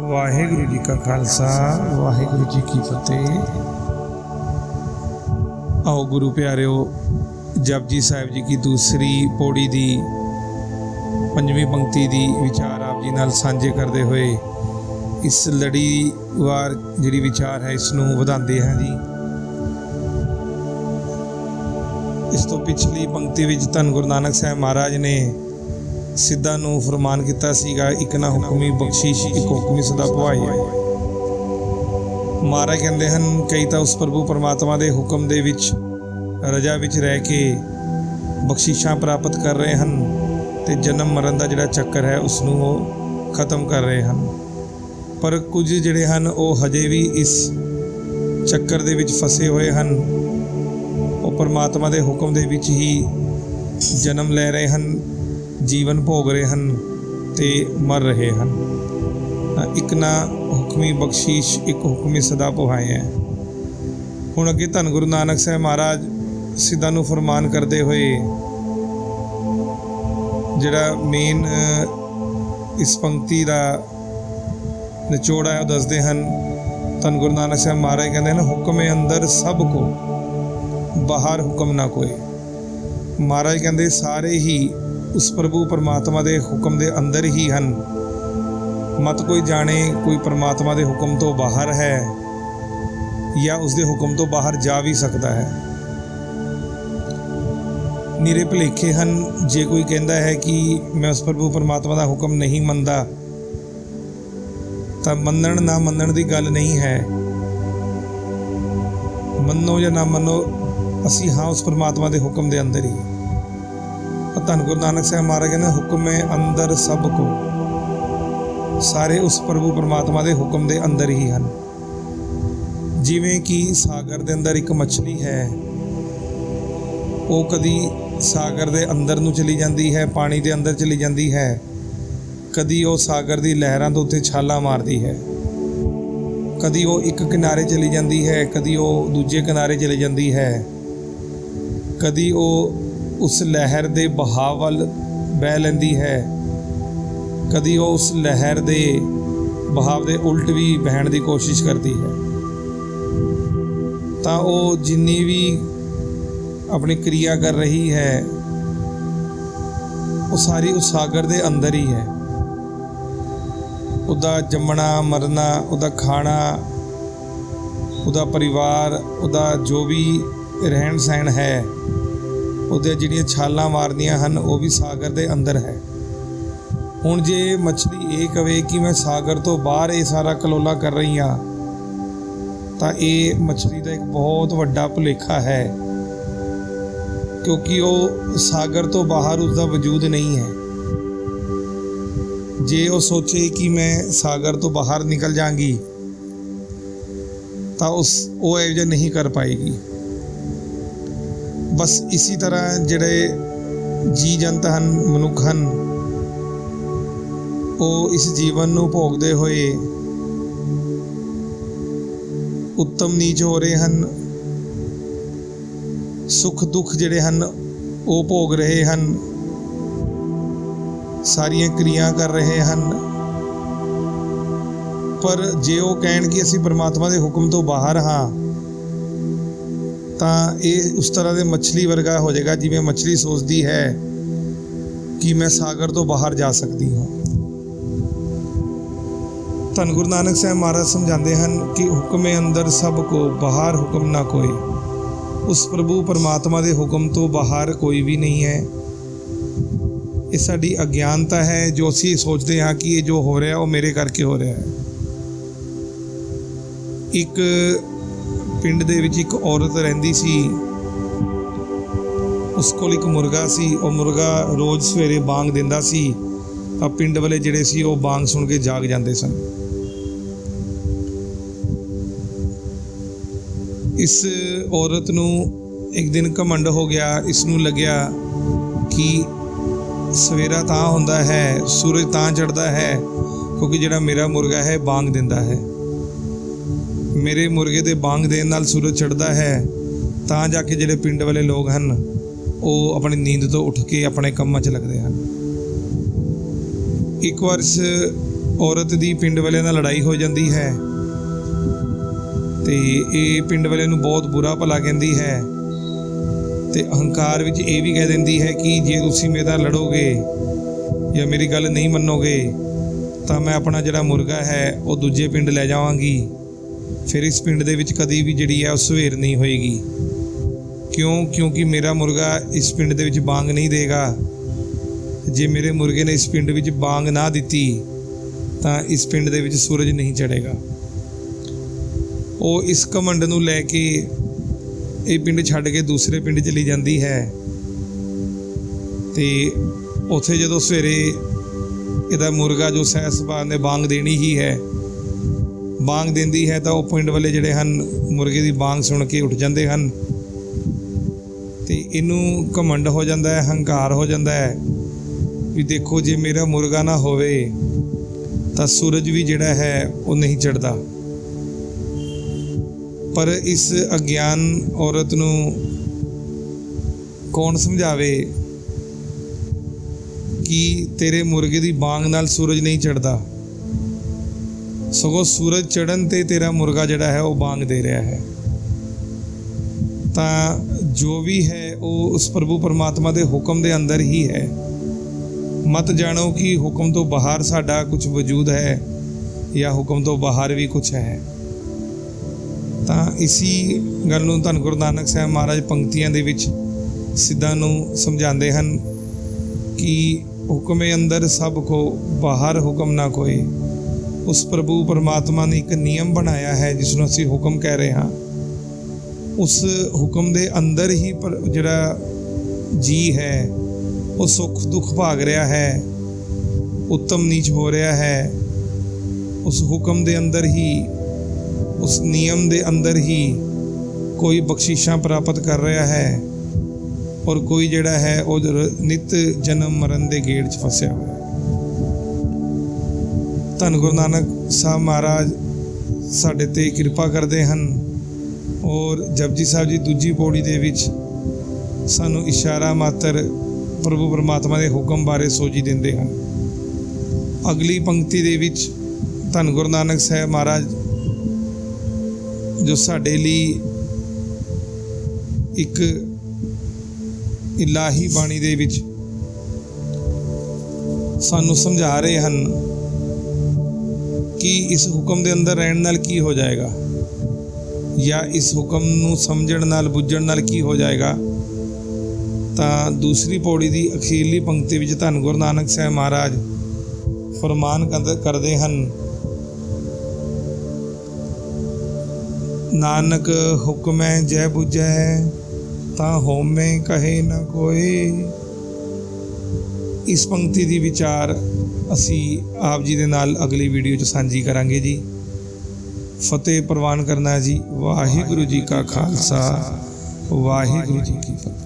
वाहिगुरु जी का खालसा वाहिगुरु जी की फतेह। आओ गुरु प्यारिओ, जपजी साहिब जी की दूसरी पौड़ी दी पंजवीं पंक्ति दी विचार आप जी नाल सांझे करते हुए इस लड़ीवार जिहड़ी विचार है इसनूं वधांदे हैं जी। इस तो पिछली पंक्ति विच धन गुरु नानक साहिब महाराज ने सिद्धां नूं फरमान किया सीगा, एक ना हुक्मी बख्शीश एक हुक्मी सदा भवाई है। महाराज कहते हैं कई तो उस प्रभु परमात्मा के हुक्म दे विच रजा विच रह के बख्शीशां प्राप्त कर रहे हैं ते जन्म मरण का जिहड़ा चक्कर है उसनूं वो खत्म कर रहे हैं। पर कुछ जिहड़े हैं वो हजे भी इस चक्कर दे विच फसे हुए हैं, वो परमात्मा के हुक्म दे विच ही जन्म ले रहे हैं, जीवन भोग रहे हैं ते मर रहे हैं। एक ना हुक्मी बख्शीश एक हुक्मी सदा पुहाए है। हुण अगे धन गुरु नानक साहिब महाराज सिद्धां नूं फरमान करते हुए जिहड़ा मेन इस पंक्ति का निचोड़ है वो दसदे हैं। धन गुरु नानक साहिब महाराज कहते हैं हुक्म अंदर सब को बाहर हुक्म ना कोई। महाराज कहते सारे ही उस प्रभु परमात्मा के हुक्म के अंदर ही हैं, मत कोई जाने कोई परमात्मा के हुक्म तो बाहर है या उसके हुक्म तो बाहर जा भी सकता है। निरे भुलेखे हैं जे कोई कहता है कि मैं उस प्रभु परमात्मा का हुक्म नहीं मनता, तो मनण ना मनण की गल नहीं है। मनो या ना मनो असी हाँ उस परमात्मा के हुक्म के अंदर ही। धन गुरु नानक साहिब महाराज कहते हुक्म अंदर सब को, सारे उस प्रभु परमात्मा के हुक्म के अंदर ही हैं। जिवें कि सागर के अंदर एक मछली है, वो कदी सागर के अंदर नूं चली जाती है, पानी के अंदर चली जाती है, कदी वो सागर की लहरां तो उत्ते छालां मारती है, कदी वो एक किनारे चली जाती है, कदी वो दूजे किनारे चली जाती है, कदी वो उस लहर के बहाव वाल बह लेंदी है, कदी वो उस लहर के बहाव के उल्ट भी बहन की कोशिश करती है। तो वो जिन्नी भी अपनी क्रिया कर रही है वो सारी उस सागर के अंदर ही है। उदा जमना मरना, उदा खाना, उदा परिवार, उदा जो भी रहन सहन है, ਉਹਦੇ ਜਿਹੜੀਆਂ ਛਾਲਾਂ ਮਾਰਦੀਆਂ ਹਨ ਉਹ ਵੀ ਸਾਗਰ ਦੇ ਅੰਦਰ ਹੈ। ਹੁਣ ਜੇ ਮਛਲੀ ਇਹ ਕਵੇ ਕਿ ਮੈਂ ਸਾਗਰ ਤੋਂ ਬਾਹਰ ਇਹ ਸਾਰਾ ਕਲੋਲਾ ਕਰ ਰਹੀ ਹਾਂ, ਤਾਂ ਇਹ ਮਛਲੀ ਦਾ ਇੱਕ ਬਹੁਤ ਵੱਡਾ ਭੁਲੇਖਾ ਹੈ, ਕਿਉਂਕਿ ਉਹ ਸਾਗਰ ਤੋਂ ਬਾਹਰ ਉਸਦਾ ਵਜੂਦ ਨਹੀਂ ਹੈ। ਜੇ ਉਹ ਸੋਚੇ ਕਿ ਮੈਂ ਸਾਗਰ ਤੋਂ ਬਾਹਰ ਨਿਕਲ ਜਾਵਾਂਗੀ ਤਾਂ ਉਹ ਇਹ ਜਿਹਾ नहीं कर पाएगी। बस इसी तरह जिहड़े जी जंत हैं मनुख हैं वो इस जीवन नूं भोगदे होए उत्तम नीच हो रहे हैं, सुख दुख जिहड़े हैं वो भोग रहे हैं, सारियां क्रिया कर रहे हैं। पर जे वो कहण कि असीं परमात्मा के हुक्म तो बाहर हाँ, तो ये उस तरह के मछली वर्गा हो जाएगा जिवें मछली सोचती है कि मैं सागर तो बाहर जा सकती हूँ। धन गुरु नानक साहिब महाराज समझाते हैं कि हुक्म अंदर सब को बाहर हुक्म ना कोई। उस प्रभु परमात्मा के हुक्म तो बाहर कोई भी नहीं है। ये साडी अज्ञानता है जो असीं सोचते हाँ कि ये जो हो रहा है वो मेरे करके हो रहा है। एक पिंड दे विच एक औरत रहिंदी सी, उस कोल एक मुर्गा सी। और मुर्गा रोज़ सवेरे बांग दिंदा सी, तां पिंड वाले जिहड़े सी वो बांग सुन के जाग जाते सन। इस औरत नूं एक दिन घमंड हो गया, इसनूं लग्या कि सवेरा तां हुंदा है, सूरज तां चढ़दा है क्योंकि जिहड़ा मेरा मुर्गा है बांग दिंदा है। मेरे मुर्गे के बांग देने नाल सूरज चढ़ता है, तां जाके जिहड़े पिंड वाले लोग हैं वो अपनी नींद तो उठ के अपने कामां 'च लगते हैं। एक बार इस ਔਰਤ ਦੀ ਪਿੰਡ ਵਾਲਿਆਂ ਨਾਲ ਲੜਾਈ ਹੋ ਜਾਂਦੀ ਹੈ ਤੇ ਇਹ ਪਿੰਡ ਵਾਲਿਆਂ ਨੂੰ ਬਹੁਤ ਬੁਰਾ ਭਲਾ ਕਹਿੰਦੀ ਹੈ ਤੇ ਅਹੰਕਾਰ ਵਿੱਚ ਇਹ ਵੀ ਕਹਿ ਦਿੰਦੀ ਹੈ ਕਿ ਜੇ ਤੁਸੀਂ ਮੇਰੇ ਨਾਲ ਲੜੋਗੇ ਜਾਂ ਮੇਰੀ ਗੱਲ ਨਹੀਂ ਮੰਨੋਗੇ ਤਾਂ ਮੈਂ ਆਪਣਾ ਜਿਹੜਾ ਮੁਰਗਾ ਹੈ ਉਹ ਦੂਜੇ ਪਿੰਡ ਲੈ ਜਾਵਾਂਗੀ। ਫਿਰ ਇਸ ਪਿੰਡ ਦੇ ਵਿੱਚ ਕਦੀ ਵੀ ਜਿਹੜੀ ਹੈ ਉਹ ਸਵੇਰ ਨਹੀਂ ਹੋਏਗੀ। ਕਿਉਂਕਿ ਮੇਰਾ ਮੁਰਗਾ ਇਸ ਪਿੰਡ ਦੇ ਵਿੱਚ ਬਾਂਗ ਨਹੀਂ ਦੇਗਾ। ਜੇ ਮੇਰੇ ਮੁਰਗੇ ਨੇ ਇਸ ਪਿੰਡ ਵਿੱਚ ਬਾਂਗ ਨਾ ਦਿੱਤੀ ਤਾਂ ਇਸ ਪਿੰਡ ਦੇ ਵਿੱਚ ਸੂਰਜ ਨਹੀਂ ਚੜ੍ਹੇਗਾ। ਉਹ ਇਸ ਘਮੰਡ ਨੂੰ ਲੈ ਕੇ ਇਹ ਪਿੰਡ ਛੱਡ ਕੇ ਦੂਸਰੇ ਪਿੰਡ ਚਲੀ ਜਾਂਦੀ ਹੈ ਤੇ ਉੱਥੇ ਜਦੋਂ ਸਵੇਰੇ ਇਹਦਾ ਮੁਰਗਾ ਜੋ ਸਹਿਜ ਸੁਭਾਅ ਨੇ ਬਾਂਗ ਦੇਣੀ ਹੀ ਹੈ, ਬਾਂਗ ਦਿੰਦੀ ਹੈ ਤਾਂ ਉਹ ਪਿੰਡ ਵਾਲੇ ਜਿਹੜੇ ਹਨ ਮੁਰਗੇ ਦੀ ਬਾਂਗ ਸੁਣ ਕੇ ਉੱਠ ਜਾਂਦੇ ਹਨ ਤੇ ਇਹਨੂੰ ਘਮੰਡ ਹੋ ਜਾਂਦਾ ਹੈ, ਹੰਕਾਰ ਹੋ ਜਾਂਦਾ ਹੈ ਵੀ ਦੇਖੋ ਜੇ ਮੇਰਾ ਮੁਰਗਾ ਨਾ ਹੋਵੇ ਤਾਂ ਸੂਰਜ ਵੀ ਜਿਹੜਾ ਹੈ ਉਹ ਨਹੀਂ ਚੜ੍ਹਦਾ। ਪਰ ਇਸ ਅਗਿਆਨ ਔਰਤ ਨੂੰ ਕੌਣ ਸਮਝਾਵੇ ਕਿ ਤੇਰੇ ਮੁਰਗੇ ਦੀ ਬਾਂਗ ਨਾਲ ਸੂਰਜ ਨਹੀਂ ਚੜ੍ਹਦਾ, ਸਗੋਂ ਸੂਰਜ ਚੜ੍ਹਨ 'ਤੇ ਤੇਰਾ ਮੁਰਗਾ ਜਿਹੜਾ ਹੈ ਉਹ ਬਾਂਗ ਦੇ ਰਿਹਾ ਹੈ। ਤਾਂ ਜੋ ਵੀ ਹੈ ਉਹ ਉਸ ਪ੍ਰਭੂ ਪਰਮਾਤਮਾ ਦੇ ਹੁਕਮ ਦੇ ਅੰਦਰ ਹੀ ਹੈ। ਮਤ ਜਾਣੋ ਕਿ ਹੁਕਮ ਤੋਂ ਬਾਹਰ ਸਾਡਾ ਕੁਝ ਵਜੂਦ ਹੈ ਜਾਂ ਹੁਕਮ ਤੋਂ ਬਾਹਰ ਵੀ ਕੁਝ ਹੈ। ਤਾਂ ਇਸੀ ਗੱਲ ਨੂੰ ਧੰਨ ਗੁਰੂ ਨਾਨਕ ਸਾਹਿਬ ਮਹਾਰਾਜ ਪੰਕਤੀਆਂ ਦੇ ਵਿੱਚ ਸਿੱਧਾਂ ਨੂੰ ਸਮਝਾਉਂਦੇ ਹਨ ਕਿ ਹੁਕਮੇ ਅੰਦਰ ਸਭ ਕੋ ਬਾਹਰ ਹੁਕਮ ਨਾ ਕੋਏ। ਉਸ ਪ੍ਰਭੂ ਪਰਮਾਤਮਾ ਨੇ ਇੱਕ ਨਿਯਮ ਬਣਾਇਆ ਹੈ ਜਿਸ ਨੂੰ ਅਸੀਂ ਹੁਕਮ ਕਹਿ ਰਹੇ ਹਾਂ। ਉਸ ਹੁਕਮ ਦੇ ਅੰਦਰ ਹੀ ਜਿਹੜਾ ਜੀ ਹੈ ਉਹ ਸੁੱਖ ਦੁੱਖ ਭਾਗ ਰਿਹਾ ਹੈ, ਉੱਤਮ ਨੀਚ ਹੋ ਰਿਹਾ ਹੈ। ਉਸ ਹੁਕਮ ਦੇ ਅੰਦਰ ਹੀ, ਉਸ ਨਿਯਮ ਦੇ ਅੰਦਰ ਹੀ ਕੋਈ ਬਖਸ਼ਿਸ਼ਾਂ ਪ੍ਰਾਪਤ ਕਰ ਰਿਹਾ ਹੈ ਔਰ ਕੋਈ ਜਿਹੜਾ ਹੈ ਉਹ ਨਿਤ ਜਨਮ ਮਰਨ ਦੇ ਗੇੜ 'ਚ ਫਸਿਆ ਹੋਇਆ ਹੈ। ਧੰਨ ਗੁਰੂ ਨਾਨਕ ਸਾਹਿਬ ਮਹਾਰਾਜ ਸਾਡੇ 'ਤੇ ਕਿਰਪਾ ਕਰਦੇ ਹਨ ਔਰ ਜਪਜੀ ਸਾਹਿਬ ਜੀ ਦੂਜੀ ਪੌੜੀ ਦੇ ਵਿੱਚ ਸਾਨੂੰ ਇਸ਼ਾਰਾ ਮਾਤਰ ਪ੍ਰਭੂ ਪਰਮਾਤਮਾ ਦੇ ਹੁਕਮ ਬਾਰੇ ਸੋਝੀ ਦਿੰਦੇ ਹਨ। ਅਗਲੀ ਪੰਕਤੀ ਦੇ ਵਿੱਚ ਧੰਨ ਗੁਰੂ ਨਾਨਕ ਸਾਹਿਬ ਮਹਾਰਾਜ ਜੋ ਸਾਡੇ ਲਈ ਇੱਕ ਇਲਾਹੀ ਬਾਣੀ ਦੇ ਵਿੱਚ ਸਾਨੂੰ ਸਮਝਾ ਰਹੇ ਹਨ ਕਿ ਇਸ ਹੁਕਮ ਦੇ ਅੰਦਰ ਰਹਿਣ ਨਾਲ ਕੀ ਹੋ ਜਾਏਗਾ ਜਾਂ ਇਸ ਹੁਕਮ ਨੂੰ ਸਮਝਣ ਨਾਲ ਬੁੱਝਣ ਨਾਲ ਕੀ ਹੋ ਜਾਏਗਾ। ਤਾਂ ਦੂਸਰੀ ਪੌੜੀ ਦੀ ਅਖੀਰਲੀ ਪੰਕਤੀ ਵਿੱਚ ਧੰਨ ਗੁਰੂ ਨਾਨਕ ਸਾਹਿਬ ਮਹਾਰਾਜ ਫਰਮਾਨ ਕਰਦੇ ਹਨ, ਨਾਨਕ ਹੁਕਮੈ ਜੈ ਬੁਝੈ ਤਾਂ ਹੋਮੈ ਕਹੇ ਨਾ ਕੋਏ। ਇਸ ਪੰਕਤੀ ਦੀ ਵਿਚਾਰ ਅਸੀਂ ਆਪ ਜੀ ਦੇ ਨਾਲ ਅਗਲੀ ਵੀਡੀਓ 'ਚ ਸਾਂਝੀ ਕਰਾਂਗੇ ਜੀ। ਫਤਿਹ ਪ੍ਰਵਾਨ ਕਰਨਾ ਜੀ। ਵਾਹਿਗੁਰੂ ਜੀ ਕਾ ਖਾਲਸਾ, ਵਾਹਿਗੁਰੂ ਜੀ ਕੀ ਫਤਿਹ।